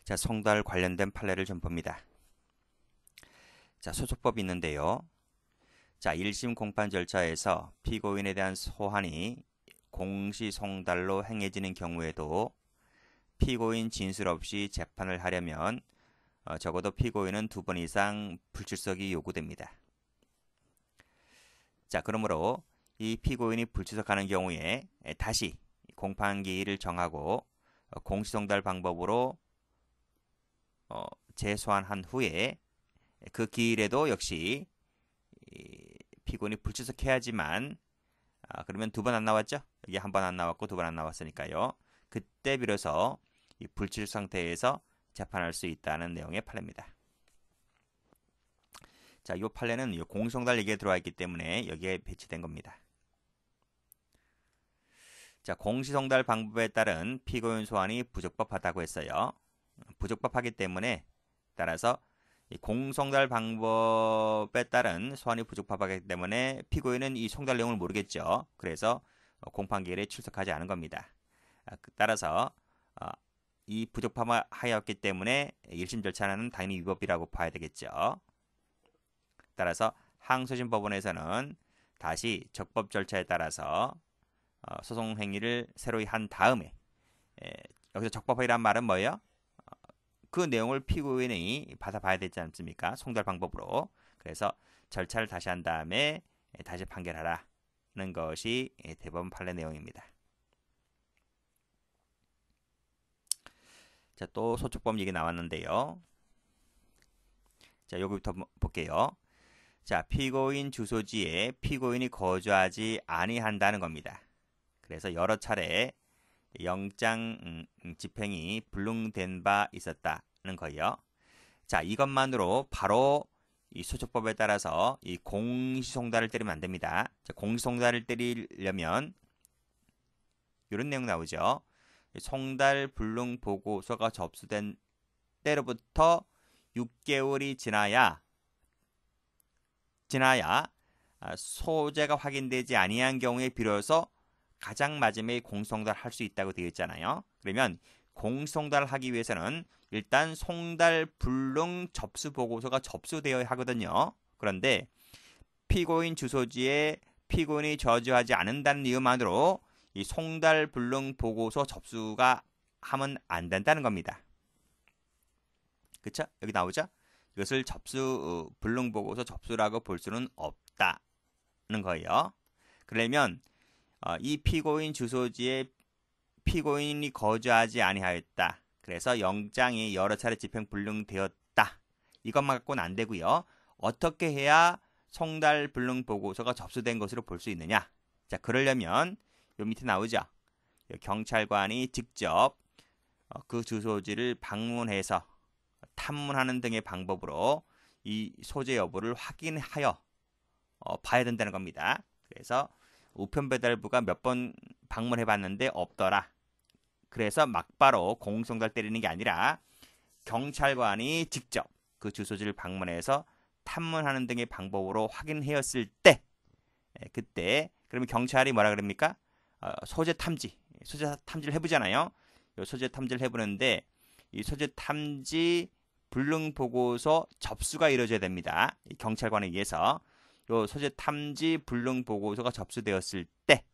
자, 송달 관련된 판례를 좀 봅니다. 자, 소속법이 있는데요. 자, 1심 공판 절차에서 피고인에 대한 소환이 공시송달로 행해지는 경우에도 피고인 진술 없이 재판을 하려면 적어도 피고인은 2번 이상 불출석이 요구됩니다. 자, 그러므로 이 피고인이 불출석하는 경우에 다시 공판기일을 정하고 공시송달 방법으로 재소환한 후에 그 기일에도 역시 피고인이 불출석해야지만 그러면 2번 안 나왔죠? 여기 1번 안 나왔고 2번 안 나왔으니까요. 그때 비로소 이 불출석 상태에서 재판할 수 있다는 내용의 판례입니다. 자, 이 판례는 공시송달 얘기에 들어와 있기 때문에 여기에 배치된 겁니다. 자, 공시송달 방법에 따른 피고인 소환이 부적법하다고 했어요. 부적법하기 때문에 따라서 공송달 방법에 따른 소환이 부적법하기 때문에 피고인은 이 송달 내용을 모르겠죠. 그래서 공판기일에 출석하지 않은 겁니다. 따라서 이 부적법하였기 때문에 1심 절차는 당연히 위법이라고 봐야 되겠죠. 따라서 항소심 법원에서는 다시 적법 절차에 따라서 소송 행위를 새로이 한 다음에 여기서 적법이란 말은 뭐예요? 그 내용을 피고인이 받아봐야 되지 않습니까? 송달 방법으로. 그래서 절차를 다시 한 다음에 다시 판결하라는 것이 대법원 판례 내용입니다. 자, 또 소촉법 얘기 나왔는데요. 자, 여기부터 볼게요. 자, 피고인 주소지에 피고인이 거주하지 아니한다는 겁니다. 그래서 여러 차례 영장 집행이 불능된 바 있었다는 거예요. 자, 이것만으로 바로 이 소촉법에 따라서 이 공시송달을 때리면 안 됩니다. 자, 공시송달을 때리려면 이런 내용 나오죠. 송달 불능 보고서가 접수된 때로부터 6개월이 지나야 소재가 확인되지 아니한 경우에 비로소 가장 마지막에 공시송달 할 수 있다고 되어 있잖아요. 그러면 공시송달 하기 위해서는 일단 송달 불능 접수 보고서가 접수되어야 하거든요. 그런데 피고인 주소지에 피고인이 거주하지 않는다는 이유만으로 이 송달 불능 보고서 접수가 하면 안 된다는 겁니다. 그쵸? 여기 나오죠? 이것을 불능 보고서 접수라고 볼 수는 없다는 거예요. 그러면 이 피고인 주소지에 피고인이 거주하지 아니하였다. 그래서 영장이 여러 차례 집행 불능되었다. 이것만 갖고는 안 되고요. 어떻게 해야 송달 불능 보고서가 접수된 것으로 볼 수 있느냐? 자, 그러려면 요 밑에 나오죠. 경찰관이 직접 그 주소지를 방문해서 탐문하는 등의 방법으로 이 소재 여부를 확인하여 봐야 된다는 겁니다. 그래서 우편배달부가 몇 번 방문해 봤는데 없더라. 그래서 막바로 공시송달 때리는 게 아니라 경찰관이 직접 그 주소지를 방문해서 탐문하는 등의 방법으로 확인하였을 때 그때 그러면 경찰이 뭐라 그럽니까? 소재 탐지를 해보잖아요. 소재 탐지를 해보는데 이 소재 탐지 불능 보고서 접수가 이루어져야 됩니다. 이 경찰관에 의해서 요 소재 탐지 불능 보고서가 접수되었을 때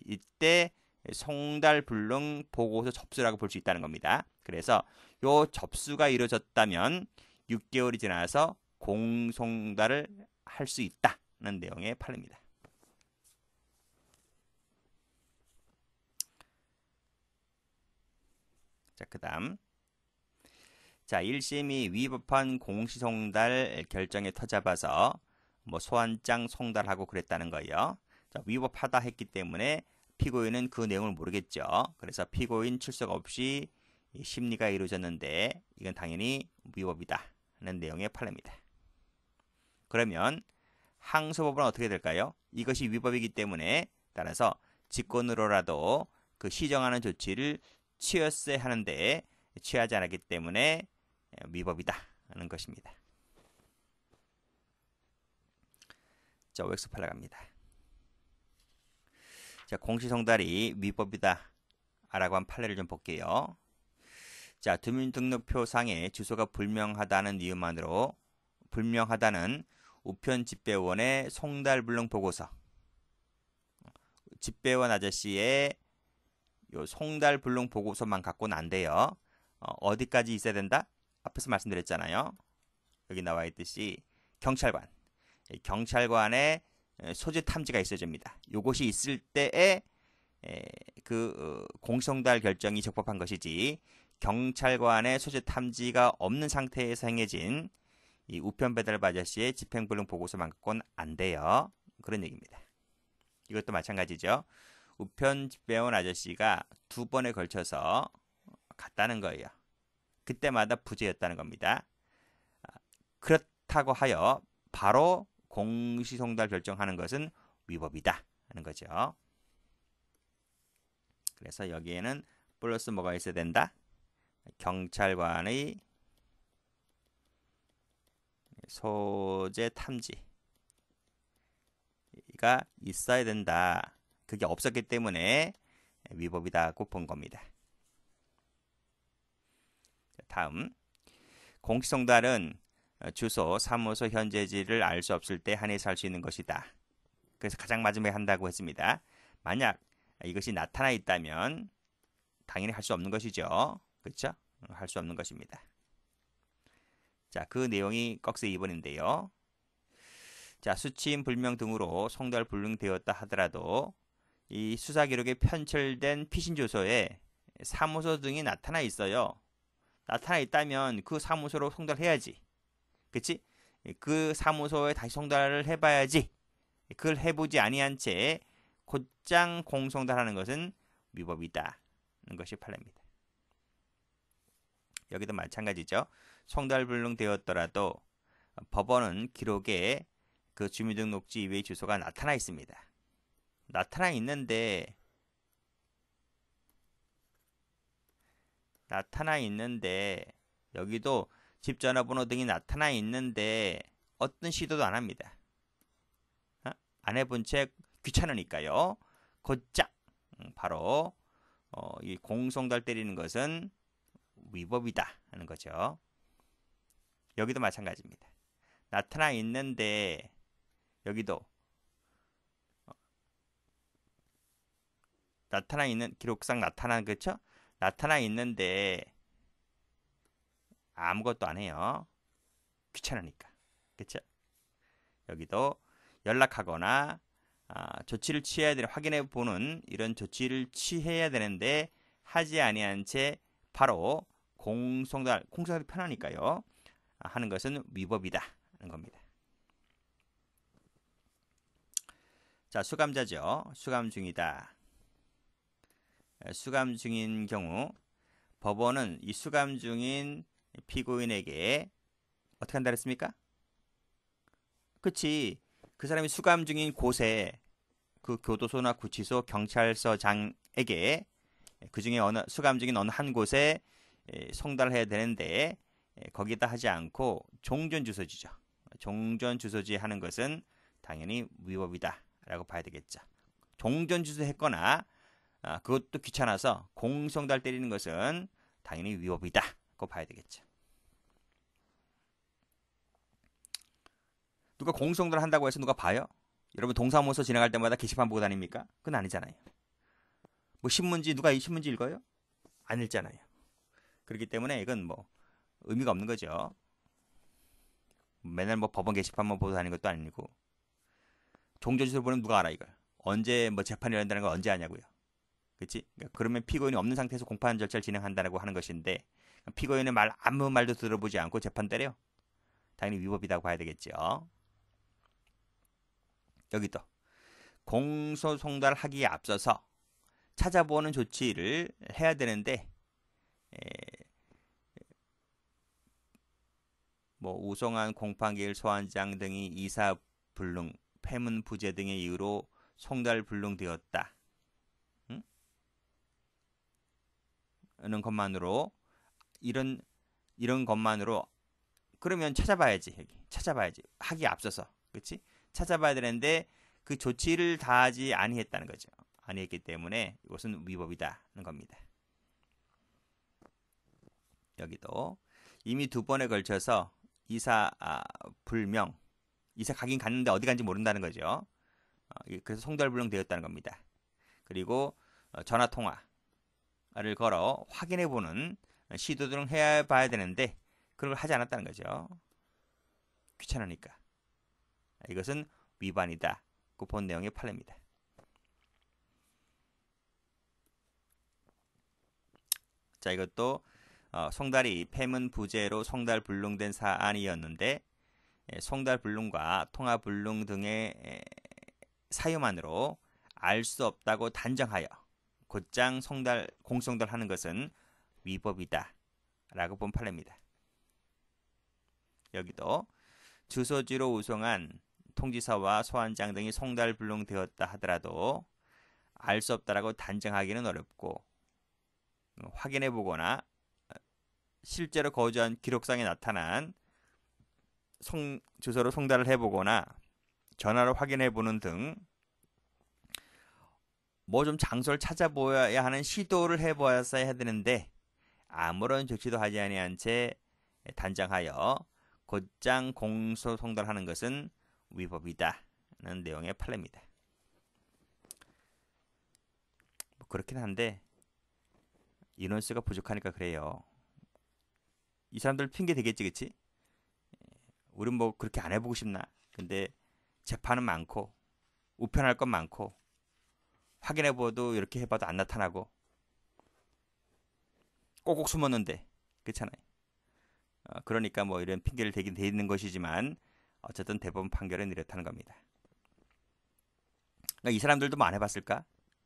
이때 송달 불능 보고서 접수라고 볼 수 있다는 겁니다. 그래서 요 접수가 이루어졌다면 6개월이 지나서 공송달을 할 수 있다는 내용의 판례입니다. 자, 그다음 자, 1심이 위법한 공시송달 결정에 터잡아서 소환장 송달하고 그랬다는 거예요. 자, 위법하다 했기 때문에 피고인은 그 내용을 모르겠죠. 그래서 피고인 출석 없이 심리가 이루어졌는데 이건 당연히 위법이다 하는 내용의 판례입니다. 그러면 항소법은 어떻게 될까요? 이것이 위법이기 때문에 따라서 직권으로라도 그 시정하는 조치를 취했어야 하는데 취하지 않았기 때문에 위법이다 하는 것입니다. 자, OX 판례 갑니다. 자, 공시송달이 위법이다 라고 한 판례를 좀 볼게요. 자, 주민등록표상에 주소가 불명하다는 이유만으로 불명하다는 우편 집배원의 송달불능 보고서, 집배원 아저씨의 요 송달불능 보고서만 갖고는 안 돼요. 어디까지 있어야 된다? 앞에서 말씀드렸잖아요. 여기 나와 있듯이 경찰관의 소재 탐지가 있어야 됩니다. 요것이 있을 때에 공송달 결정이 적법한 것이지, 경찰관의 소재 탐지가 없는 상태에서 행해진 이 우편 배달부 아저씨의 집행불능 보고서만 갖고는 안 돼요. 그런 얘기입니다. 이것도 마찬가지죠. 우편 집배원 아저씨가 2번에 걸쳐서 갔다는 거예요. 그때마다 부재였다는 겁니다. 그렇다고 하여 바로 공시송달 결정하는 것은 위법이다 하는 거죠. 그래서 여기에는 플러스 뭐가 있어야 된다? 경찰관의 소재 탐지가 있어야 된다. 그게 없었기 때문에 위법이다고 본 겁니다. 다음, 공시송달은 주소, 사무소 현재지를 알 수 없을 때 한해서 할 수 있는 것이다. 그래서 가장 마지막에 한다고 했습니다. 만약 이것이 나타나 있다면 당연히 할 수 없는 것이죠. 그렇죠? 할 수 없는 것입니다. 자, 그 내용이 꺽쇠 2번인데요. 자, 수취인 불명 등으로 송달 불능되었다 하더라도 이 수사 기록에 편철된 피신 주소에 사무소 등이 나타나 있어요. 나타나 있다면 그 사무소로 송달해야지. 그치? 그 사무소에 다시 송달을 해봐야지. 그걸 해보지 아니한 채 곧장 공송달하는 것은 위법이다 는 것이 판례입니다. 여기도 마찬가지죠. 송달불능되었더라도 법원은 기록에 그 주민등록지 이외의 주소가 나타나 있습니다. 나타나 있는데 여기도 집 전화번호 등이 나타나 있는데 어떤 시도도 안 합니다. 안 해본 채 귀찮으니까요. 곧장 바로 이 공송달 때리는 것은 위법이다 하는 거죠. 여기도 마찬가지입니다. 나타나 있는데 여기도 나타나 있는 기록상 나타난 그렇죠? 나타나 있는데 아무것도 안 해요. 귀찮으니까. 그렇죠? 여기도 연락하거나 조치를 취해야 되는 확인해 보는 이런 조치를 취해야 되는데 하지 아니한 채 바로 공송달 편하니까요. 하는 것은 위법이다 하는 겁니다. 자, 수감자죠. 수감 중이다. 수감 중인 경우 법원은 이 수감 중인 피고인에게 어떻게 한다 그랬습니까? 그치. 그 사람이 수감 중인 곳에 그 교도소나 구치소, 경찰서장에게 그 중에 수감 중인 어느 한 곳에 송달해야 되는데 거기다 하지 않고 종전 주소지죠. 종전 주소지 하는 것은 당연히 위법이다 라고 봐야 되겠죠. 종전 주소 했거나 그것도 귀찮아서 공송달 때리는 것은 당연히 위법이다 고 봐야 되겠죠. 누가 공송달 한다고 해서 누가 봐요? 여러분 동사무소 지나갈 때마다 게시판 보고 다닙니까? 그건 아니잖아요. 뭐 신문지 누가 이 신문지 읽어요? 안 읽잖아요. 그렇기 때문에 이건 뭐 의미가 없는 거죠. 맨날 뭐 법원 게시판만 보고 다니는 것도 아니고 종전주소 보면 누가 알아 이걸? 언제 뭐 재판이 열린다는 걸 언제 아냐고요. 그렇지? 그러면 피고인이 없는 상태에서 공판 절차를 진행한다고 하는 것인데 피고인의 말 아무 말도 들어보지 않고 재판 때려? 당연히 위법이라고 봐야 되겠죠. 여기도 공소송달하기에 앞서서 찾아보는 조치를 해야 되는데 뭐 우송한 공판기일 소환장 등이 이사 불능, 폐문 부재 등의 이유로 송달 불능되었다. 는 것만으로 이런 것만으로 그러면 찾아봐야지. 여기 찾아봐야지. 하기에 앞서서. 그렇지? 찾아봐야 되는데 그 조치를 다하지 아니했다는 거죠. 아니했기 때문에 이것은 위법이다는 겁니다. 여기도 이미 2번에 걸쳐서 이사 불명, 이사 가긴 갔는데 어디 간지 모른다는 거죠. 그래서 송달불능되었다는 겁니다. 그리고 전화 통화를 걸어 확인해 보는 시도 등을 해 봐야 되는데 그걸 하지 않았다는 거죠. 귀찮으니까. 이것은 위반이다. 그 본 내용의 판례입니다. 자, 이것도 송달이 폐문 부재로 송달불능된 사안이었는데 송달불능과 통화불능 등의 사유만으로 알 수 없다고 단정하여 곧장 공송달하는 것은 위법이다 라고 본 판례입니다. 여기도 주소지로 우송한 통지서와 소환장 등이 송달불능되었다 하더라도 알 수 없다라고 단정하기는 어렵고 확인해 보거나 실제로 거주한 기록상에 나타난 주소로 송달을 해보거나 전화로 확인해 보는 등 뭐 좀 장소를 찾아보아야 하는 시도를 해보았어야 해야 되는데 아무런 조치도 하지 아니한 채 단정하여 곧장 공소 송달하는 것은 위법이다는 내용의 판례입니다. 뭐 그렇긴 한데 인원수가 부족하니까 그래요. 이 사람들 핑계 되겠지, 그치? 우린 뭐 그렇게 안 해보고 싶나? 근데 재판은 많고 우편할 건 많고 확인해봐도 이렇게 해봐도 안 나타나고 꼭꼭 숨었는데 그렇잖아요. 그러니까 뭐 이런 핑계를 대긴 돼 있는 것이지만 어쨌든 대법원 판결은 이렇다는 겁니다. 그러니까 이 사람들도 뭐 안 해봤을까?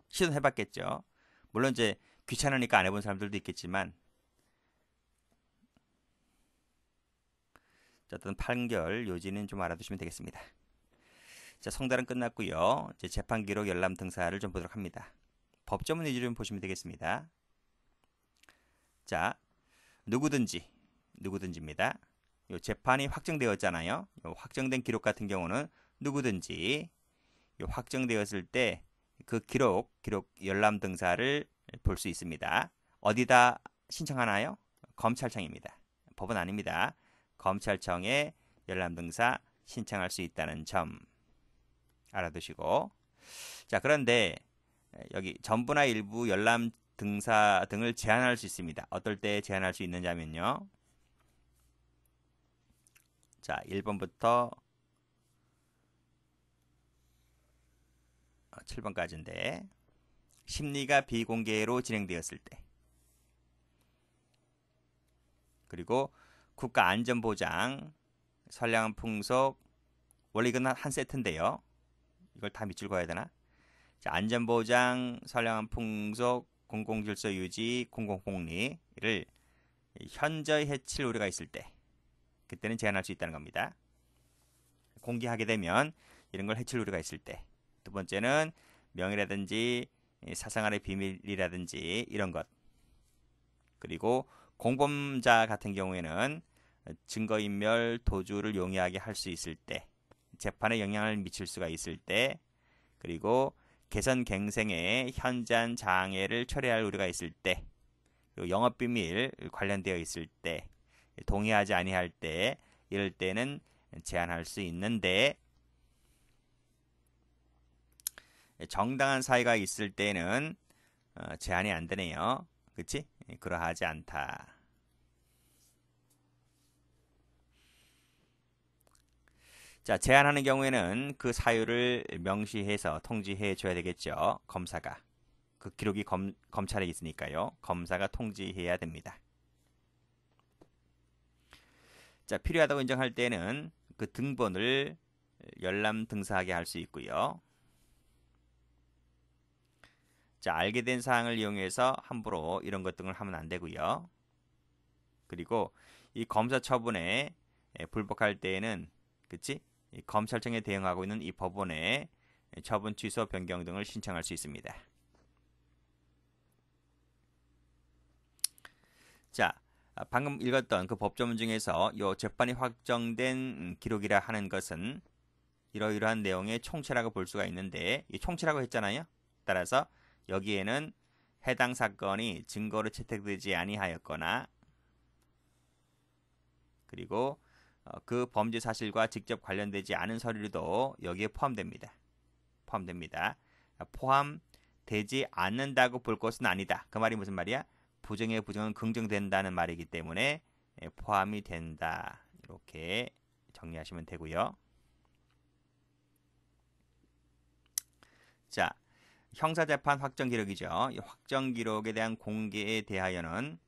시도는 해봤겠죠. 물론 이제 귀찮으니까 안 해본 사람들도 있겠지만 어떤 판결 요지는 좀 알아두시면 되겠습니다. 자, 송달은 끝났고요. 이제 재판 기록 열람 등사를 좀 보도록 합니다. 법조문 위주로 좀 보시면 되겠습니다. 자, 누구든지입니다. 요 재판이 확정되었잖아요. 요 확정된 기록 같은 경우는 누구든지 요 확정되었을 때 그 기록 열람 등사를 볼 수 있습니다. 어디다 신청하나요? 검찰청입니다. 법은 아닙니다. 검찰청에 열람 등사 신청할 수 있다는 점 알아두시고, 자, 그런데 여기 전부나 일부 열람 등사 등을 제한할 수 있습니다. 어떨 때 제한할 수 있느냐면요. 자, 1번부터 7번까지인데 심리가 비공개로 진행되었을 때, 그리고 국가안전보장, 선량한 풍속, 원래 이건 한 세트인데요. 이걸 다 밑줄 그어야 되나? 자, 안전보장, 선량한 풍속, 공공질서 유지, 공공복리를 현저히 해칠 우려가 있을 때 그때는 제한할 수 있다는 겁니다. 공개하게 되면 이런 걸 해칠 우려가 있을 때. 두 번째는 명예라든지 사생활의 비밀이라든지 이런 것. 그리고 공범자 같은 경우에는 증거인멸, 도주를 용이하게 할 수 있을 때, 재판에 영향을 미칠 수가 있을 때, 그리고 개선갱생의 현저한 장애를 초래할 우려가 있을 때, 그리고 영업비밀 관련되어 있을 때, 동의하지 아니할 때, 이럴 때는 제한할 수 있는데 정당한 사유가 있을 때는 제한이 안 되네요. 그치? 그러하지 않다. 자, 제한하는 경우에는 그 사유를 명시해서 통지해 줘야 되겠죠. 검사가. 그 기록이 검찰에 있으니까요. 검사가 통지해야 됩니다. 자, 필요하다고 인정할 때는 그 등본을 열람 등사하게 할 수 있고요. 자, 알게 된 사항을 이용해서 함부로 이런 것 등을 하면 안 되고요. 그리고 이 검사 처분에 불복할 때에는, 그치? 이 검찰청에 대응하고 있는 이 법원에 처분 취소 변경 등을 신청할 수 있습니다. 자, 방금 읽었던 그 법조문 중에서 이 재판이 확정된 기록이라 하는 것은 이러이러한 내용의 총체라고 볼 수가 있는데, 이 총체라고 했잖아요. 따라서 여기에는 해당 사건이 증거로 채택되지 아니하였거나 그리고 그 범죄 사실과 직접 관련되지 않은 서류도 여기에 포함됩니다. 포함되지 않는다고 볼 것은 아니다. 그 말이 무슨 말이야? 부정의 부정은 긍정된다는 말이기 때문에 포함이 된다. 이렇게 정리하시면 되고요. 자, 형사재판 확정기록이죠. 이 확정기록에 대한 공개에 대하여는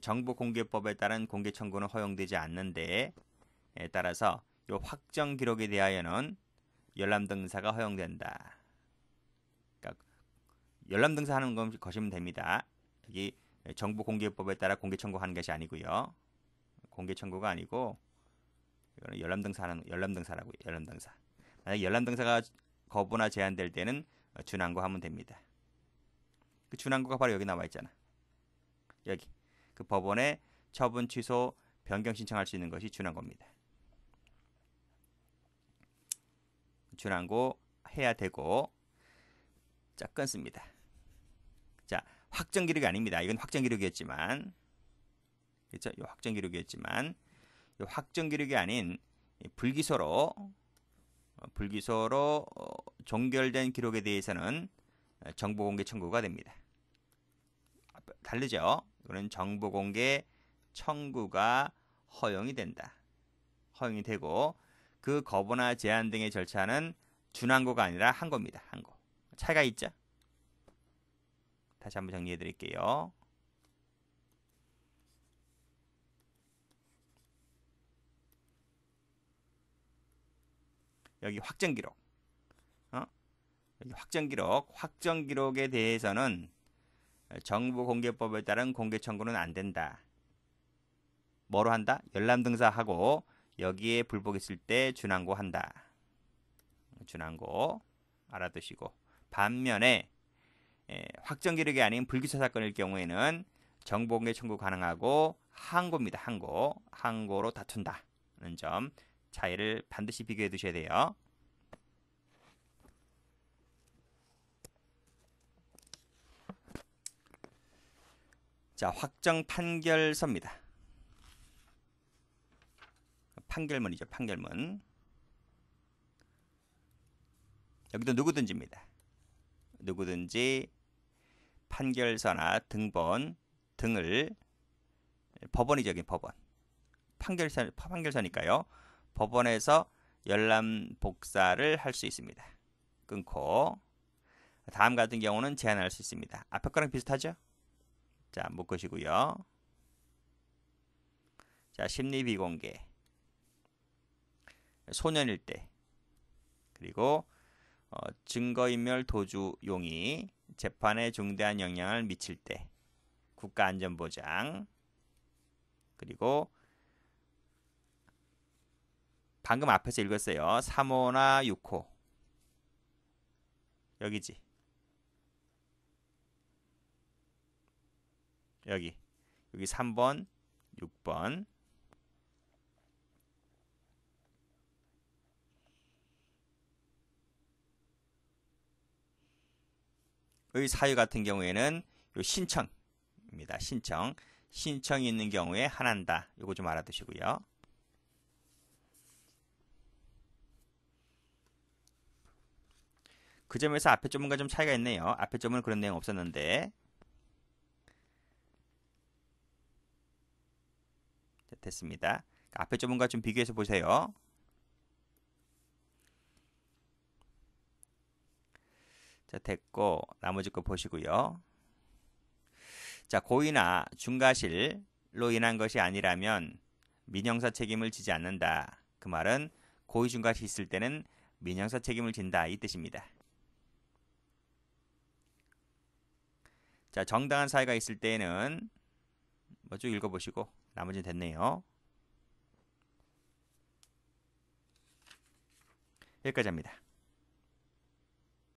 정보공개법에 따른 공개 청구는 허용되지 않는데 따라서 이 확정기록에 대하여는 열람등사가 허용된다. 그러니까 열람등사하는 것이면 됩니다. 여기 정보공개법에 따라 공개 청구하는 것이 아니고요. 공개 청구가 아니고 이거는 열람등사라고요. 열람등사. 만약 열람등사가 거부나 제한될 때는 준항고하면 됩니다. 그 준항고가 바로 여기 나와 있잖아. 여기 그 법원에 처분 취소 변경 신청할 수 있는 것이 준항고입니다. 준항고 해야 되고 자 끊습니다. 자 확정기록이 아닙니다. 이건 확정기록이었지만 그렇죠? 이 확정기록이었지만 이 확정기록이 아닌 불기소로 종결된 기록에 대해서는 정보공개 청구가 됩니다. 다르죠? 이거는 정보공개 청구가 허용이 된다. 허용이 되고 그 거부나 제한 등의 절차는 준항고가 아니라 항고입니다. 항고. 차이가 있죠? 다시 한번 정리해 드릴게요. 여기 확정기록. 여기 확정기록에 대해서는 정보공개법에 따른 공개 청구는 안 된다. 뭐로 한다? 열람등사하고 여기에 불복 있을 때 준항고 한다. 준항고 알아두시고 반면에 확정기록이 아닌 불기소 사건일 경우에는 정보공개 청구 가능하고 항고입니다. 항고로 다툰다는 점 차이를 반드시 비교해 두셔야 돼요. 자, 확정 판결서입니다. 판결문이죠. 판결문. 여기도 누구든지입니다. 누구든지 판결서나 등본 등을 법원이죠. 법원. 판결서니까요. 법원에서 열람 복사를 할 수 있습니다. 끊고 다음 같은 경우는 제한할 수 있습니다. 앞에 거랑 비슷하죠? 자, 묶으시고요. 자, 심리 비공개. 소년일 때. 그리고 증거인멸 도주 용의 재판에 중대한 영향을 미칠 때. 국가안전보장. 그리고 방금 앞에서 읽었어요. 3호나 6호. 여기지. 여기 3번, 6번. 의 사유 같은 경우에는 요 신청입니다. 신청이 있는 경우에 하나한다. 요거 좀 알아두시고요. 그 점에서 앞에 조문과 좀 차이가 있네요. 앞에 조문은 그런 내용 없었는데. 자, 됐습니다. 앞에 조문과 좀 비교해서 보세요. 자, 됐고 나머지 거 보시고요. 자, 고의나 중과실로 인한 것이 아니라면 민형사 책임을 지지 않는다. 그 말은 고의 중과실이 있을 때는 민형사 책임을 진다 이 뜻입니다. 자, 정당한 사유가 있을 때는 뭐 쭉 읽어보시고 나머지는 됐네요. 여기까지 합니다.